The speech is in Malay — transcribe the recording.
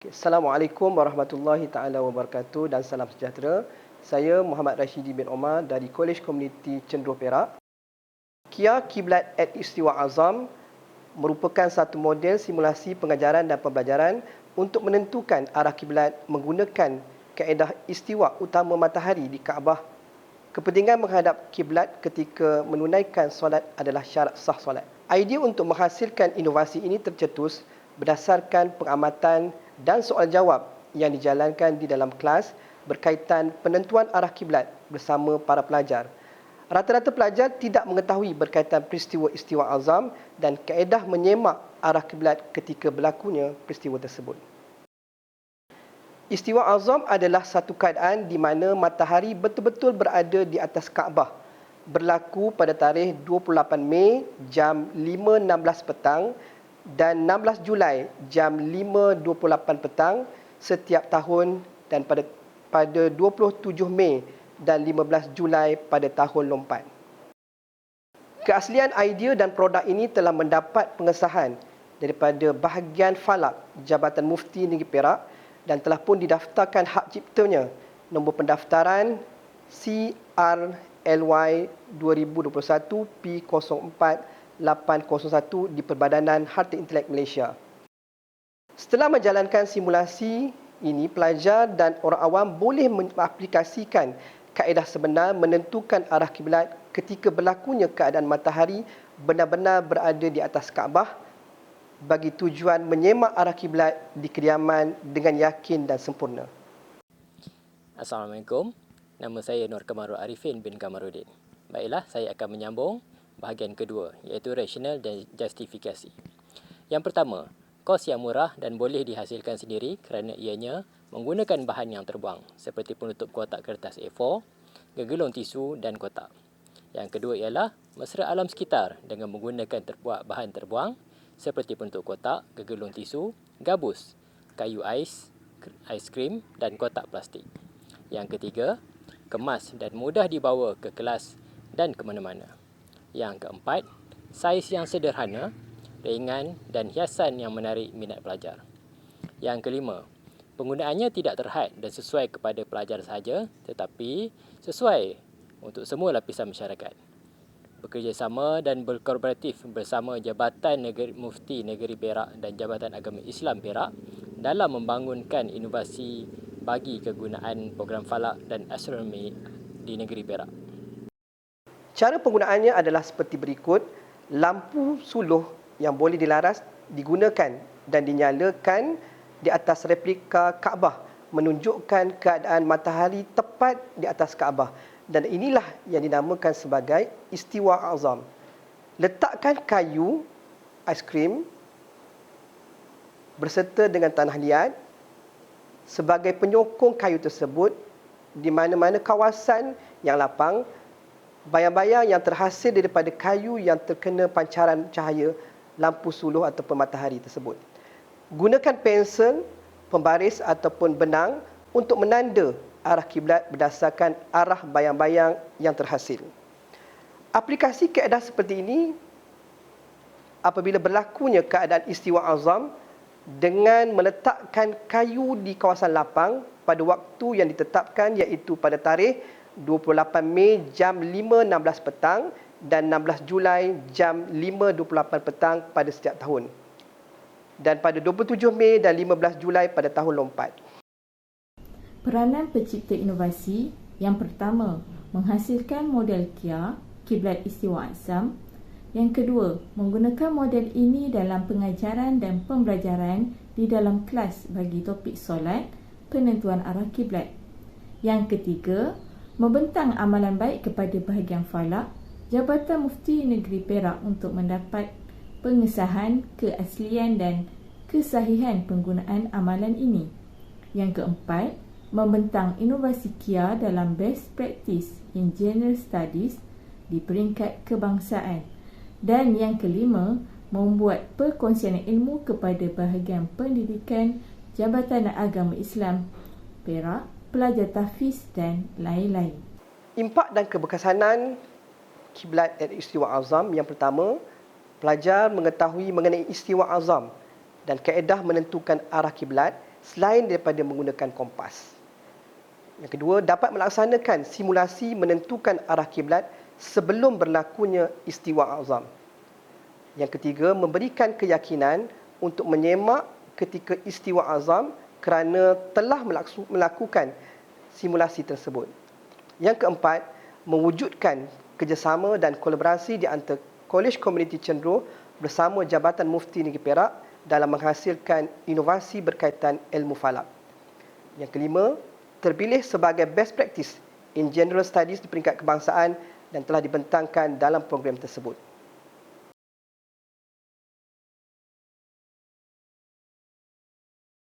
Assalamualaikum warahmatullahi taala wabarakatuh dan salam sejahtera. Saya Muhammad Rashidi bin Omar dari Kolej Komuniti Cenderuh Perak. KIA Kiblat at Istiwa Azam merupakan satu model simulasi pengajaran dan pembelajaran untuk menentukan arah kiblat menggunakan kaedah istiwa utama matahari di Kaabah. Kepentingan menghadap kiblat ketika menunaikan solat adalah syarat sah solat. Idea untuk menghasilkan inovasi ini tercetus berdasarkan pengamatan dan soal jawab yang dijalankan di dalam kelas berkaitan penentuan arah kiblat bersama para pelajar. Rata-rata pelajar tidak mengetahui berkaitan peristiwa Istiwa Azam dan kaedah menyemak arah kiblat ketika berlakunya peristiwa tersebut. Istiwa Azam adalah satu keadaan di mana matahari betul-betul berada di atas Kaabah. Berlaku pada tarikh 28 Mei jam 5.16 petang dan 16 Julai jam 5.28 petang setiap tahun dan pada 27 Mei dan 15 Julai pada tahun lompat. Keaslian idea dan produk ini telah mendapat pengesahan daripada bahagian falak Jabatan Mufti Negeri Perak dan telah pun didaftarkan hak ciptanya nombor pendaftaran CRLY 2021 P04801 di Perbadanan Harta Intelek Malaysia. Setelah menjalankan simulasi ini, pelajar dan orang awam boleh mengaplikasikan kaedah sebenar menentukan arah kiblat ketika berlakunya keadaan matahari benar-benar berada di atas Kaabah bagi tujuan menyemak arah kiblat di kediaman dengan yakin dan sempurna. Assalamualaikum. Nama saya Nur Kamarul Arifin bin Kamaruddin. Baiklah, saya akan menyambung bahagian kedua iaitu rasional dan justifikasi. Yang pertama, kos yang murah dan boleh dihasilkan sendiri kerana ianya menggunakan bahan yang terbuang seperti penutup kotak kertas A4, gegelung tisu dan kotak. Yang kedua ialah mesra alam sekitar dengan menggunakan bahan terbuang seperti penutup kotak, gegelung tisu, gabus, kayu ais krim dan kotak plastik. Yang ketiga, kemas dan mudah dibawa ke kelas dan ke mana-mana. Yang keempat, saiz yang sederhana, ringan dan hiasan yang menarik minat pelajar. Yang kelima, penggunaannya tidak terhad dan sesuai kepada pelajar sahaja tetapi sesuai untuk semua lapisan masyarakat. Bekerjasama dan berkooperatif bersama Jabatan Mufti Negeri Perak dan Jabatan Agama Islam Perak dalam membangunkan inovasi bagi kegunaan program falak dan astronomi di negeri Perak. Cara penggunaannya adalah seperti berikut. Lampu suluh yang boleh dilaras digunakan dan dinyalakan di atas replika Kaabah menunjukkan keadaan matahari tepat di atas Kaabah dan inilah yang dinamakan sebagai Istiwa Azam. Letakkan kayu aiskrim berserta dengan tanah liat sebagai penyokong kayu tersebut di mana-mana kawasan yang lapang. Bayang-bayang yang terhasil daripada kayu yang terkena pancaran cahaya lampu suluh ataupun matahari tersebut. Gunakan pensel, pembaris ataupun benang untuk menanda arah kiblat berdasarkan arah bayang-bayang yang terhasil. Aplikasi kaedah seperti ini apabila berlakunya keadaan Istiwa Azam dengan meletakkan kayu di kawasan lapang pada waktu yang ditetapkan iaitu pada tarikh 28 Mei jam 5.16 petang dan 16 Julai jam 5.28 petang pada setiap tahun. Dan pada 27 Mei dan 15 Julai pada tahun lompat. Peranan pencipta inovasi yang pertama, menghasilkan model KIA, Kiblat Istiwa Azam. Yang kedua, menggunakan model ini dalam pengajaran dan pembelajaran di dalam kelas bagi topik solat, penentuan arah kiblat. Yang ketiga, membentang amalan baik kepada bahagian falak Jabatan Mufti Negeri Perak untuk mendapat pengesahan keaslian dan kesahihan penggunaan amalan ini. Yang keempat, membentang inovasi KIA dalam Best Practice in General Studies di peringkat kebangsaan. Dan yang kelima, membuat perkongsian ilmu kepada bahagian pendidikan Jabatan Agama Islam Perak, pelajar tahfiz dan lain-lain. Impak dan keberkesanan Kiblat at Istiwa Azam. Yang pertama, pelajar mengetahui mengenai Istiwa Azam dan kaedah menentukan arah kiblat selain daripada menggunakan kompas. Yang kedua, dapat melaksanakan simulasi menentukan arah kiblat sebelum berlakunya istiwa azam. Yang ketiga, memberikan keyakinan untuk menyemak ketika istiwa azam kerana telah melakukan simulasi tersebut. Yang keempat, mewujudkan kerjasama dan kolaborasi di antara Kolej Komuniti Cenderuh bersama Jabatan Mufti Negeri Perak dalam menghasilkan inovasi berkaitan ilmu falak. Yang kelima, terpilih sebagai best practice in general studies di peringkat kebangsaan dan telah dibentangkan dalam program tersebut.